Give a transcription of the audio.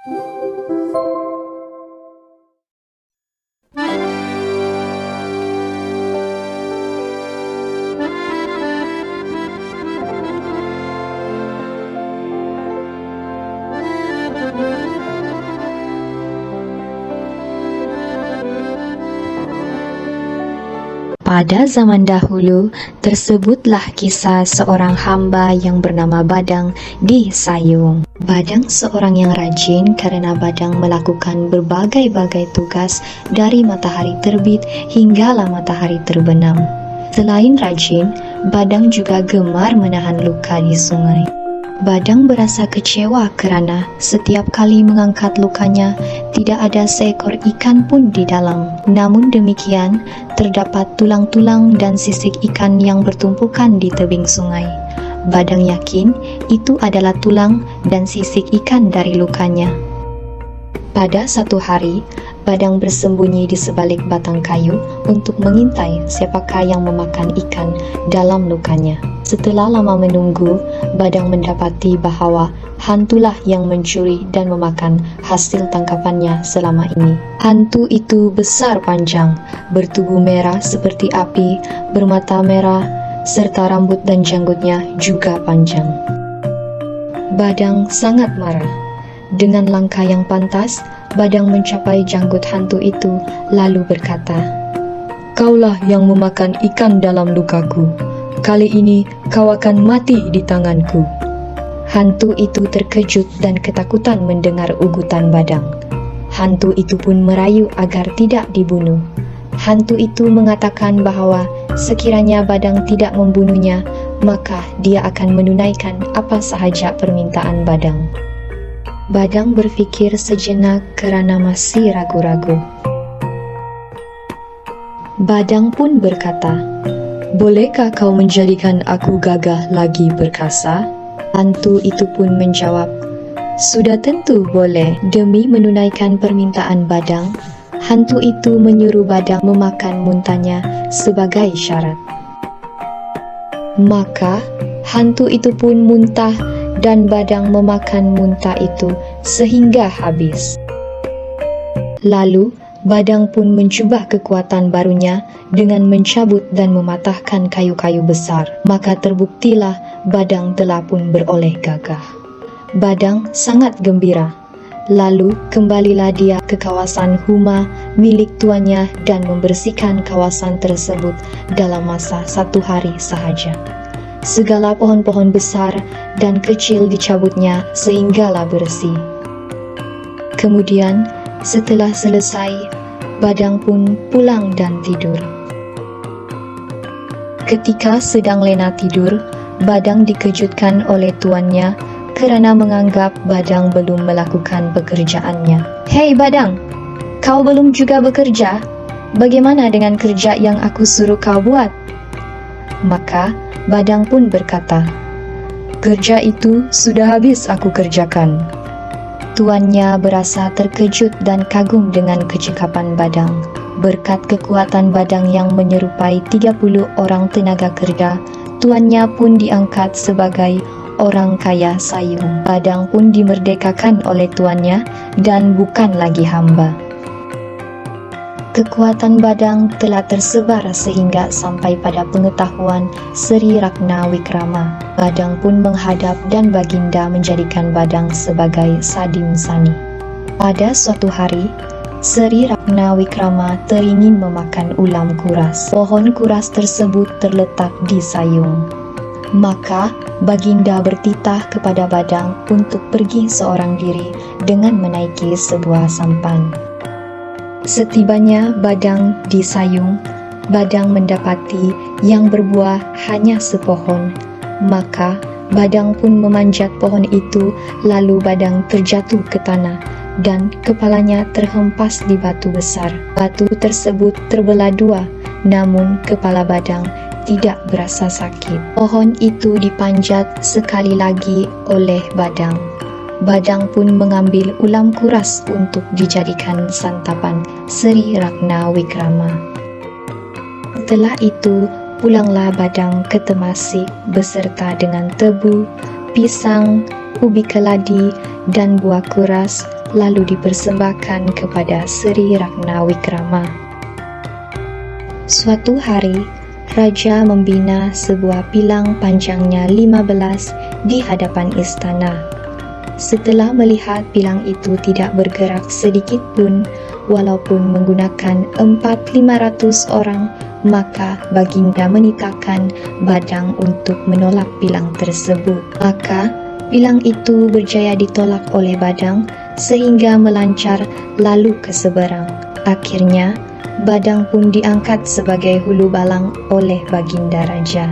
Pada zaman dahulu, tersebutlah kisah seorang hamba yang bernama Badang di Sayung. Badang seorang yang rajin karena Badang melakukan berbagai-bagai tugas dari matahari terbit hinggalah matahari terbenam. Selain rajin, Badang juga gemar menahan luka di sungai. Badang berasa kecewa kerana setiap kali mengangkat lukanya, tidak ada seekor ikan pun di dalam. Namun demikian, terdapat tulang-tulang dan sisik ikan yang bertumpukan di tebing sungai. Badang yakin itu adalah tulang dan sisik ikan dari lukanya. Pada satu hari, Badang bersembunyi di sebalik batang kayu untuk mengintai siapakah yang memakan ikan dalam lukanya. Setelah lama menunggu, Badang mendapati bahawa hantulah yang mencuri dan memakan hasil tangkapannya selama ini. Hantu itu besar panjang, bertubuh merah seperti api, bermata merah, serta rambut dan janggutnya juga panjang. Badang sangat marah. Dengan langkah yang pantas, Badang mencapai janggut hantu itu lalu berkata, "Kaulah yang memakan ikan dalam lukaku. Kali ini kau akan mati di tanganku." Hantu itu terkejut dan ketakutan mendengar ugutan Badang. Hantu itu pun merayu agar tidak dibunuh. Hantu itu mengatakan bahawa sekiranya Badang tidak membunuhnya, maka dia akan menunaikan apa sahaja permintaan Badang. Badang berfikir sejenak kerana masih ragu-ragu. Badang pun berkata, "Bolehkah kau menjadikan aku gagah lagi perkasa?" Hantu itu pun menjawab, "Sudah tentu boleh." Demi menunaikan permintaan Badang, hantu itu menyuruh Badang memakan muntahnya sebagai syarat. Maka hantu itu pun muntah dan Badang memakan muntah itu sehingga habis. Lalu Badang pun mencuba kekuatan barunya dengan mencabut dan mematahkan kayu-kayu besar. Maka terbuktilah Badang telah pun beroleh gagah. Badang sangat gembira. Lalu kembalilah dia ke kawasan Huma milik tuannya dan membersihkan kawasan tersebut dalam masa 1 hari sahaja. Segala pohon-pohon besar dan kecil dicabutnya sehinggalah bersih. Kemudian, setelah selesai, Badang pun pulang dan tidur. Ketika sedang lena tidur, Badang dikejutkan oleh tuannya kerana menganggap Badang belum melakukan pekerjaannya. "Hei Badang, kau belum juga bekerja? Bagaimana dengan kerja yang aku suruh kau buat?" Maka Badang pun berkata, "Kerja itu sudah habis aku kerjakan." Tuannya berasa terkejut dan kagum dengan kecekapan Badang. Berkat kekuatan Badang yang menyerupai 30 orang tenaga kerja, tuannya pun diangkat sebagai orang kaya Sayung. Badang pun dimerdekakan oleh tuannya dan bukan lagi hamba. Kekuatan Badang telah tersebar sehingga sampai pada pengetahuan Sri Ragna Wikrama. Badang pun menghadap dan Baginda menjadikan Badang sebagai Sadim Sani. Pada suatu hari, Sri Ragna Wikrama teringin memakan ulam kuras. Pohon kuras tersebut terletak di Sayung. Maka Baginda bertitah kepada Badang untuk pergi seorang diri dengan menaiki sebuah sampan. Setibanya Badang di Sayung, Badang mendapati yang berbuah hanya sepohon. Maka Badang pun memanjat pohon itu, lalu Badang terjatuh ke tanah dan kepalanya terhempas di batu besar. Batu tersebut terbelah dua, namun kepala Badang tidak berasa sakit. Pohon itu dipanjat sekali lagi oleh Badang. Badang pun mengambil ulam kuras untuk dijadikan santapan Sri Ragna Wikrama. Setelah itu, pulanglah Badang ke Temasik beserta dengan tebu, pisang, ubi keladi, dan buah kuras, lalu dipersembahkan kepada Sri Ragna Wikrama. Suatu hari, Raja membina sebuah pilang panjangnya 15 di hadapan istana. Setelah melihat pilang itu tidak bergerak sedikit pun, walaupun menggunakan 400-500 orang, maka Baginda menikahkan Badang untuk menolak pilang tersebut. Maka pilang itu berjaya ditolak oleh Badang sehingga melancar lalu ke seberang. Akhirnya Badang pun diangkat sebagai hulu balang oleh Baginda Raja.